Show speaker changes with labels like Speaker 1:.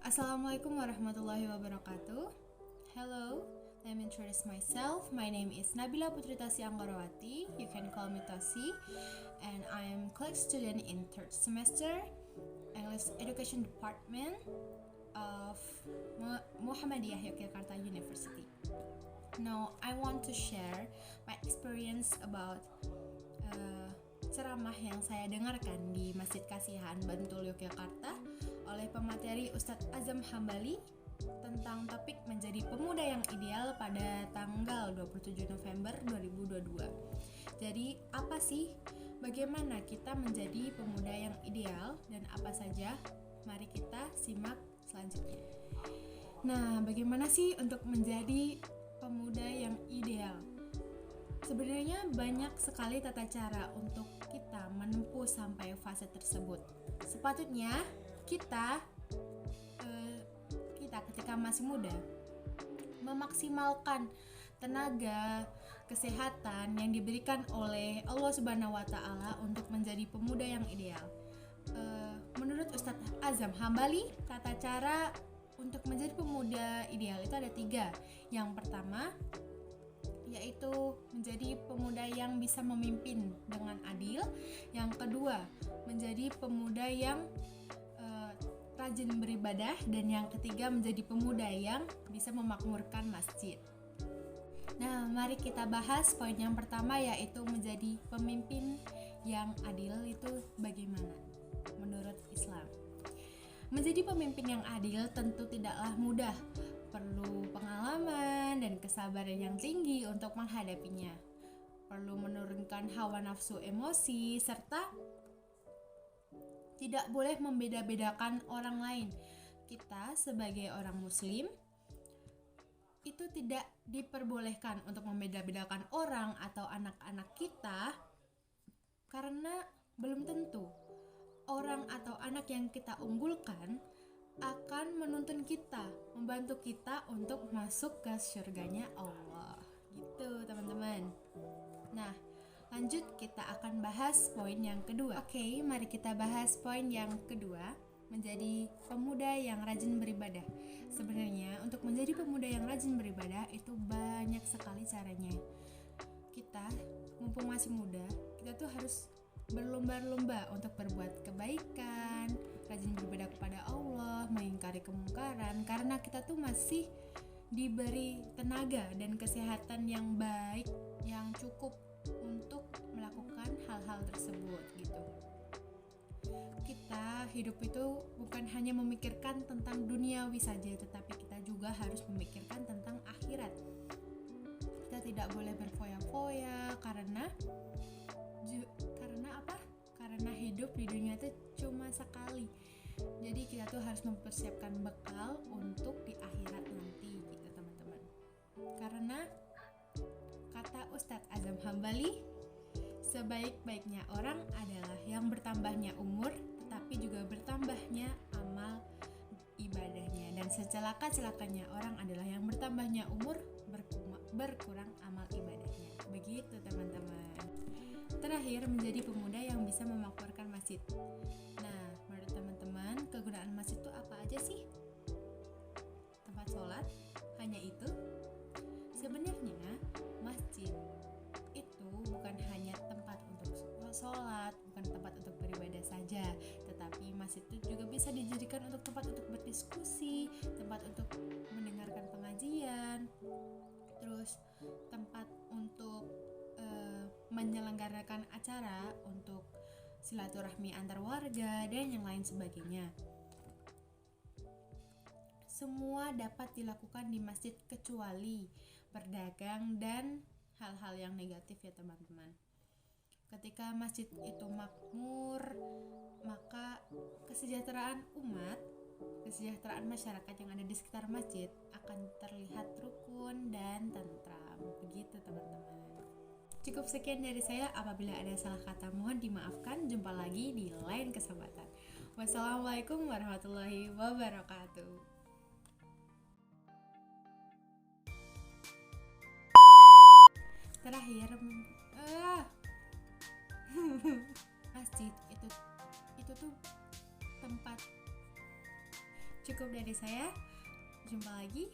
Speaker 1: Assalamualaikum warahmatullahi wabarakatuh. Hello, let me introduce myself. My name is Nabila Putri Tasi Anggarawati. You can call me Tasi, and I am college student in third semester English Education Department of Muhammadiyah Yogyakarta University. Now, I want to share my experience about ceramah yang saya dengarkan di Masjid Kasihan, Bantul, Yogyakarta oleh pemateri Ustadz Azam Hambali tentang topik menjadi pemuda yang ideal pada tanggal 27 November 2022. Jadi, apa sih? Bagaimana kita menjadi pemuda yang ideal dan apa saja? Mari kita simak selanjutnya. Nah, bagaimana sih untuk menjadi pemuda yang ideal? Sebenarnya banyak sekali tata cara untuk kita menempuh sampai fase tersebut. Sepatutnya kita ketika masih muda memaksimalkan tenaga, kesehatan yang diberikan oleh Allah Subhanahu wa Ta'ala untuk menjadi pemuda yang ideal. Menurut Ustadz Azam Hambali, tata cara untuk menjadi pemuda ideal itu ada 3. Yang pertama yaitu menjadi pemuda yang bisa memimpin dengan adil. Yang kedua, menjadi pemuda yang rajin beribadah. Dan yang ketiga, menjadi pemuda yang bisa memakmurkan masjid. Nah, mari kita bahas poin yang pertama, yaitu menjadi pemimpin yang adil itu bagaimana menurut Islam. Menjadi pemimpin yang adil tentu tidaklah mudah. Perlu pengalaman dan kesabaran yang tinggi untuk menghadapinya. Perlu menurunkan hawa nafsu emosi, serta tidak boleh membeda-bedakan orang lain. Kita sebagai orang muslim itu tidak diperbolehkan untuk membeda-bedakan orang atau anak-anak kita, karena belum tentu orang atau anak yang kita unggulkan akan menuntun kita, membantu kita untuk masuk ke surganya Allah. Gitu, teman-teman. Nah, lanjut kita akan bahas poin yang kedua. Oke, mari kita bahas poin yang kedua, menjadi pemuda yang rajin beribadah. Sebenarnya untuk menjadi pemuda yang rajin beribadah itu banyak sekali caranya. Kita mumpung masih muda, kita tuh harus berlomba-lomba untuk berbuat kebaikan, rajin beribadah kepada Allah, mengingkari kemungkaran, karena kita tuh masih diberi tenaga dan kesehatan yang baik, yang cukup untuk melakukan hal-hal tersebut gitu. Kita hidup itu bukan hanya memikirkan tentang duniawi saja, tetapi kita juga harus memikirkan tentang akhirat. Kita tidak boleh berfoya-foya karena apa? Karena hidup di dunia itu cuma sekali. Jadi kita tuh harus mempersiapkan bekal untuk di akhirat nanti gitu, teman-teman. Karena kata Ustadz Azam Hambali, sebaik-baiknya orang adalah yang bertambahnya umur, tetapi juga bertambahnya amal ibadahnya. Dan secelaka-celakanya orang adalah yang bertambahnya umur, berkurang amal ibadahnya. Begitu, teman-teman. Terakhir, menjadi pemuda yang bisa memakmurkan masjid. Nah, menurut teman-teman, kegunaan masjid itu apa aja sih? Tempat sholat? Hanya itu? Sebenarnya, masjid itu bukan hanya tempat untuk sholat, bukan tempat untuk beribadah saja, tetapi masjid itu juga bisa dijadikan untuk tempat untuk berdiskusi, tempat untuk mendengarkan pengajian, terus tempat untuk menyelenggarakan acara untuk silaturahmi antar warga dan yang lain sebagainya. Semua dapat dilakukan di masjid kecuali berdagang dan hal-hal yang negatif ya, teman-teman. Ketika masjid itu makmur, maka kesejahteraan umat, kesejahteraan masyarakat yang ada di sekitar masjid akan terlihat rukun dan tentram. Begitu, teman-teman. Cukup sekian dari saya. Apabila ada salah kata mohon dimaafkan. Jumpa lagi di lain kesempatan. Wassalamualaikum warahmatullahi wabarakatuh. Terakhir, masjid itu tuh tempat. Cukup dari saya. Jumpa lagi